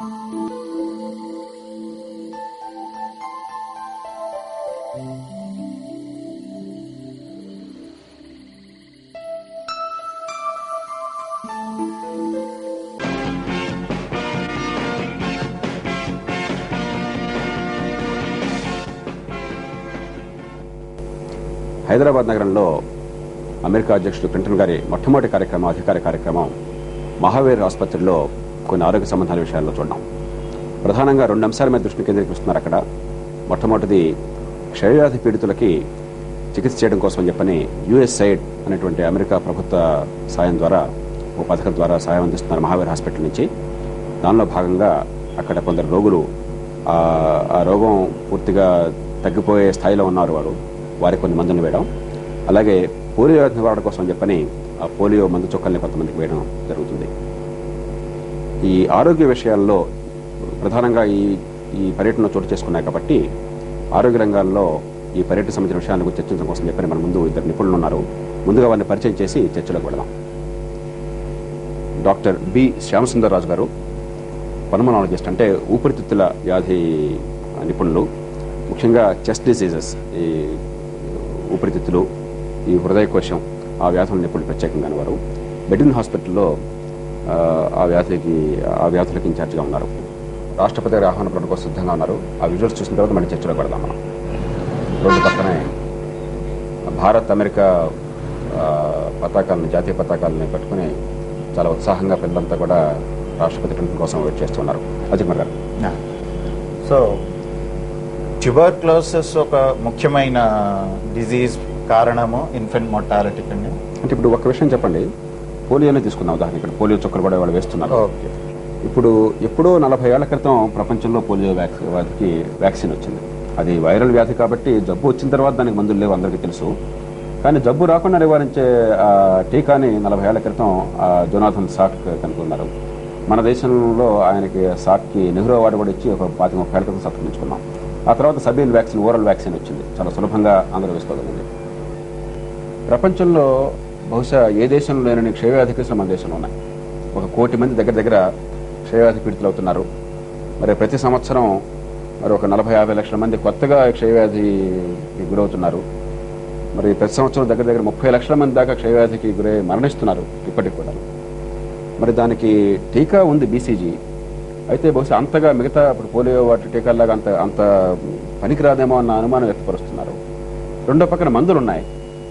హైదరాబాద్ నగరంలో అమెరికా అధ్యక్షుడు క్లింటన్ గారి మొట్టమొదటి కార్యక్రమం, అధికార కార్యక్రమం మహావీర్ ఆసుపత్రిలో కొన్ని ఆరోగ్య సంబంధాల విషయాల్లో చూడడం. ప్రధానంగా 2 అంశాల మీద దృష్టిని కేంద్రీకరిస్తున్నారు అక్కడ. మొట్టమొదటిది క్షయవ్యాధి పీడితులకి చికిత్స చేయడం కోసం చెప్పని USAID అనేటువంటి అమెరికా ప్రభుత్వ సాయం ద్వారా, ఓ పథకం ద్వారా సాయం అందిస్తున్నారు మహావీర్ హాస్పిటల్ నుంచి. దానిలో భాగంగా అక్కడ కొందరు రోగులు ఆ రోగం పూర్తిగా తగ్గిపోయే స్థాయిలో ఉన్నారు, వారికి కొన్ని మందులు వేయడం. అలాగే పోలియో నివారణ కోసం చెప్పని ఆ పోలియో మందు చొక్కల్ని కొంతమందికి వేయడం జరుగుతుంది. ఈ ఆరోగ్య విషయాల్లో ప్రధానంగా ఈ పర్యటనలో చోటు చేసుకున్నాయి కాబట్టి ఆరోగ్య రంగాల్లో ఈ పర్యటన సంబంధించిన విషయాల గురించి చర్చించడం కోసం చెప్పని మన ముందు 2 నిపుణులు ఉన్నారు. ముందుగా వారిని పరిచయం చేసి చర్చలోకి వెళదాం. డాక్టర్ బి శ్యామసుందర్ రాజు గారు, పల్మనాలజిస్ట్, అంటే ఊపిరితిత్తుల వ్యాధి నిపుణులు, ముఖ్యంగా చెస్ట్ డిసీజెస్, ఈ ఊపిరితిత్తులు, ఈ హృదయ కోశం, ఆ వ్యాధుల నిపుణులు ప్రత్యేకంగా వారు మెడిన్ హాస్పిటల్లో ఆ వ్యాధులకి ఇన్ఛార్జిగా ఉన్నారు. రాష్ట్రపతి గారి ఆహ్వాన పత్రం కోసం సిద్ధంగా ఉన్నారు. ఆ విజువల్స్ చూసిన తర్వాత మళ్ళీ చర్చలో పెడదాం. మనం రోడ్డు పక్కనే భారత్ అమెరికా పతాకాలను, జాతీయ పతాకాలని పట్టుకుని చాలా ఉత్సాహంగా పిల్లలంతా కూడా రాష్ట్రపతి క్లింటన్ కోసం వెయిట్ చేస్తున్నారు. అజిత్ కుమార్ గారు, సో ట్యూబర్క్లోసిస్ ఒక ముఖ్యమైన డిజీజ్ కారణము ఇన్ఫెంట్ మోర్టాలిటీ కండి. అంటే ఇప్పుడు ఒక విషయం చెప్పండి, పోలియోనే తీసుకుందాం ఉదాహరణ. ఇక్కడ పోలియో చుక్కలు కూడా వాళ్ళు వేస్తున్నారు. ఓకే, ఇప్పుడు ఎప్పుడో 40 ఏళ్ల క్రితం ప్రపంచంలో పోలియో వ్యాధికి వ్యాక్సిన్ వచ్చింది. అది వైరల్ వ్యాధి కాబట్టి జబ్బు వచ్చిన తర్వాత దానికి మందులు లేవు, అందరికీ తెలుసు. కానీ జబ్బు రాకుండా నివారించే టీకాని 40 ఏళ్ల క్రితం జోనాథన్ సాక్ కనుక్కున్నారు. మన దేశంలో ఆయనకి సాక్కి నెహ్రూ అవార్డు కూడా ఇచ్చి ఒక 25-30 ఏళ్ల క్రితం సత్కరించుకున్నాం. ఆ తర్వాత సబీన్ వ్యాక్సిన్, ఓరల్ వ్యాక్సిన్ వచ్చింది, చాలా సులభంగా అందరూ వేసుకోగలిగింది. ప్రపంచంలో బహుశా ఏ దేశంలో లేని క్షయవ్యాధి కేసులు మన దేశంలో ఉన్నాయి. 1 కోటి మంది దగ్గర క్షయవ్యాధి పీడితులు అవుతున్నారు. మరి ప్రతి సంవత్సరం మరి ఒక 40-50 లక్షల మంది కొత్తగా క్షయవ్యాధికి గురవుతున్నారు. మరి ప్రతి సంవత్సరం దగ్గర 30 లక్షల మంది దాకా క్షయవ్యాధికి గురై మరణిస్తున్నారు ఇప్పటికి కూడా. మరి దానికి టీకా ఉంది, BCG. అయితే బహుశా అంతగా మిగతా ఇప్పుడు పోలియో వాటి టీకాలాగా అంత పనికిరాదేమో అన్న అనుమానం వ్యక్తపరుస్తున్నారు. రెండో పక్కన మందులు ఉన్నాయి,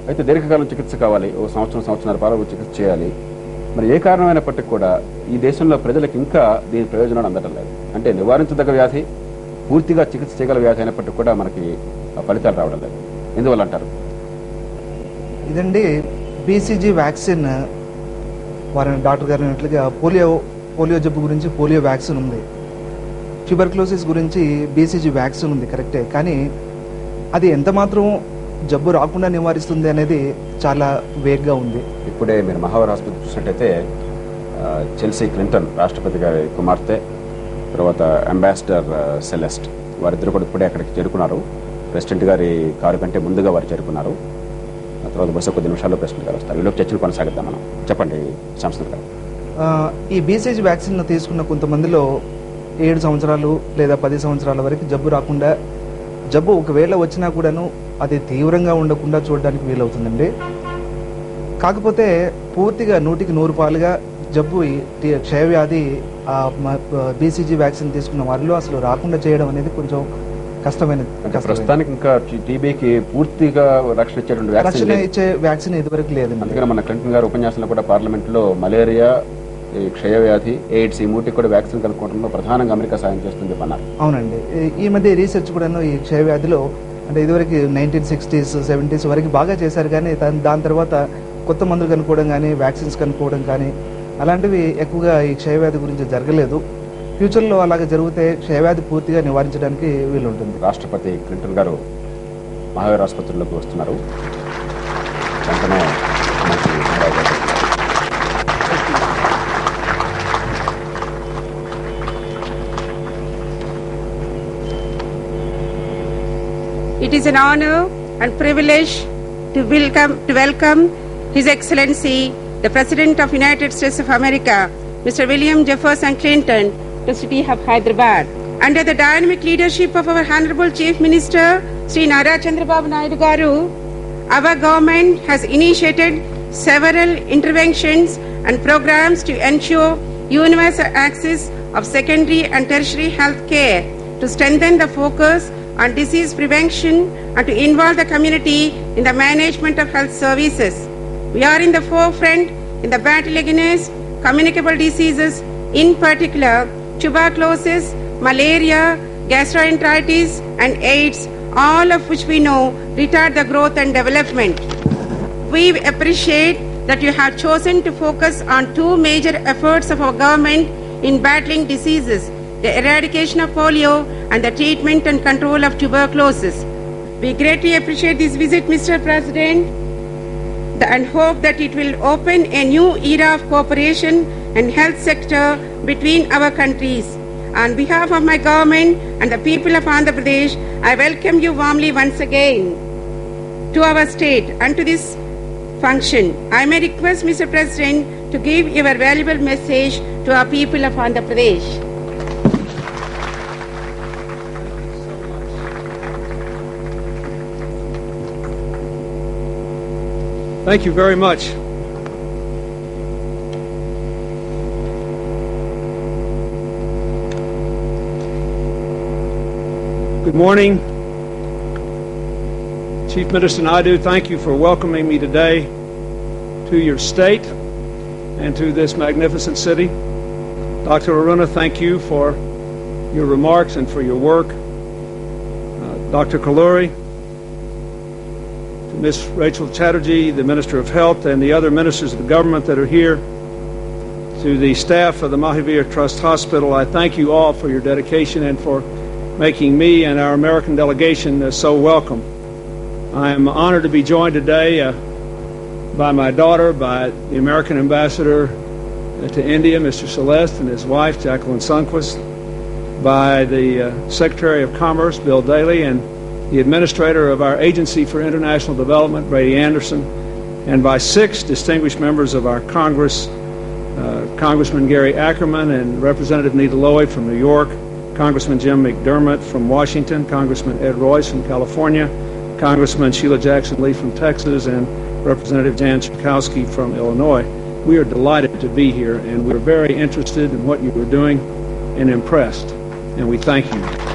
అయితే దీర్ఘకాలం చికిత్స కావాలి, ఓ సంవత్సరాల పాటు చికిత్స చేయాలి. మరి ఏ కారణమైనప్పటికీ కూడా ఈ దేశంలో ప్రజలకు ఇంకా దీని ప్రయోజనాలు అందడం లేదు. అంటే నివారించదగ్గ వ్యాధి, పూర్తిగా చికిత్స చేయగల వ్యాధి అయినప్పటికీ కూడా మనకి ఫలితాలు రావడం లేదు. ఎందువల్ల అంటారు? ఇదండి, BCG వ్యాక్సిన్, వారి డాక్టర్ గారు అన్నట్లుగా పోలియో జబ్బు గురించి పోలియో వ్యాక్సిన్ ఉంది, ట్యూబర్క్లోసిస్ గురించి BCG వ్యాక్సిన్ ఉంది, కరెక్టే. కానీ అది ఎంత మాత్రం జబ్బు రాకుండా నివారిస్తుంది అనేది చాలా వేగ్గా ఉంది. ఇప్పుడే మీరు మహావీర్ ఆసుపత్రి చూసినట్టయితే చెల్సీ క్లింటన్, రాష్ట్రపతి గారి కుమార్తె, తర్వాత అంబాసిడర్ సెలెస్ట్, వారిద్దరు కూడా ఇప్పుడే అక్కడికి చేరుకున్నారు. ప్రెసిడెంట్ గారి కారు కంటే ముందుగా వారు చేరుకున్నారు. ఆ తర్వాత బస్సు కొద్ది నిమిషాల్లో ప్రెసిడెంట్ గారు వస్తారు. వీళ్ళకి చర్చలు కొనసాగిద్దాం మనం. చెప్పండి శ్యామసుందర్ గారు. ఈ BCG వ్యాక్సిన్ తీసుకున్న కొంతమందిలో 7 సంవత్సరాలు లేదా 10 సంవత్సరాల వరకు జబ్బు రాకుండా, జబ్బు ఒకవేళ వచ్చినా కూడాను అది తీవ్రంగా ఉండకుండా చూడడానికి వీలవుతుందండి. కాకపోతే పూర్తిగా 100కి 100 పాలుగా జబ్బు క్షయవ్యాధి BCG వ్యాక్సిన్ తీసుకున్న వారిలో అసలు రాకుండా చేయడం అనేది కొంచెం కష్టమైన. ప్రస్తుతానికి ఇంకా టీబీకి పూర్తిగా రక్షణ ఇచ్చే వ్యాక్సిన్ ఇదివరకు లేదండి. అందుకని మన క్లింటన్ గారు ఉపన్యాసంలో కూడా పార్లమెంట్లో మలేరియా, క్షయవ్యాధి, ఎయిడ్స్, ఈ మూటికి కూడా వ్యాక్సిన్ కనుక్కోవడంలో ప్రధానంగా అమెరికా సాయం చేస్తుంది చెప్పన్నారు. అవునండి, ఈ మధ్య రీసెర్చ్ కూడాను ఈ క్షయవ్యాధిలో, అంటే ఇదివరకు 1960s 70s వరకు బాగా చేశారు. కానీ దాని తర్వాత కొత్త మందులు కనుక్కోవడం కానీ, వ్యాక్సిన్స్ కనుక్కోవడం కానీ అలాంటివి ఎక్కువగా ఈ క్షయవ్యాధి గురించి జరగలేదు. ఫ్యూచర్లో అలాగే జరిగితే క్షయవ్యాధి పూర్తిగా నివారించడానికి వీలుంటుంది. రాష్ట్రపతి క్లింటన్ గారు మహావీర్ ఆసుపత్రిలోకి వస్తున్నారు. వెంటనే It is an honor and privilege to welcome His Excellency, the President of United States of America, Mr. William Jefferson Clinton, to city of Hyderabad. Under the dynamic leadership of our Honorable Chief Minister, Sri Nara Chandrababu Naidu Garu, our government has initiated several interventions and programs to ensure universal access of secondary and tertiary health care, to strengthen the focus on disease prevention and to involve the community in the management of health services. We are in the forefront in the battle against communicable diseases, in particular tuberculosis, malaria, gastroenteritis and AIDS, all of which we know retard the growth and development. We appreciate that you have chosen to focus on two major efforts of our government in battling diseases: the eradication of polio and the treatment and control of tuberculosis. We greatly appreciate this visit, Mr. President, and hope that it will open a new era of cooperation and health sector between our countries. On behalf of my government and the people of Andhra Pradesh, I welcome you warmly once again to our state and to this function. I may request, Mr. President, to give your valuable message to our people of Andhra Pradesh. Thank you very much. Good morning. Chief Minister Naidu, thank you for welcoming me today to your state and to this magnificent city. Dr. Aruna, thank you for your remarks and for your work. Dr. Kalluri, to Ms. Rachel Chatterjee, the Minister of Health, and the other ministers of the government that are here, to the staff of the Mahavir Trust Hospital, I thank you all for your dedication and for making me and our American delegation so welcome. I am honored to be joined today by my daughter, by the American ambassador to India, Mr. Celeste, and his wife, Jacqueline Sundquist, by the Secretary of Commerce, Bill Daley, and the administrator of our Agency for International Development, Brady Anderson, and by 6 distinguished members of our Congress, Congressman Gary Ackerman and Representative Nita Lloyd from New York, Congressman Jim McDermott from Washington, Congressman Ed Royce from California, Congressman Sheila Jackson-Lee from Texas, and Representative Jan Schakowsky from Illinois. We are delighted to be here, and we're very interested in what you are doing and impressed, and we thank you.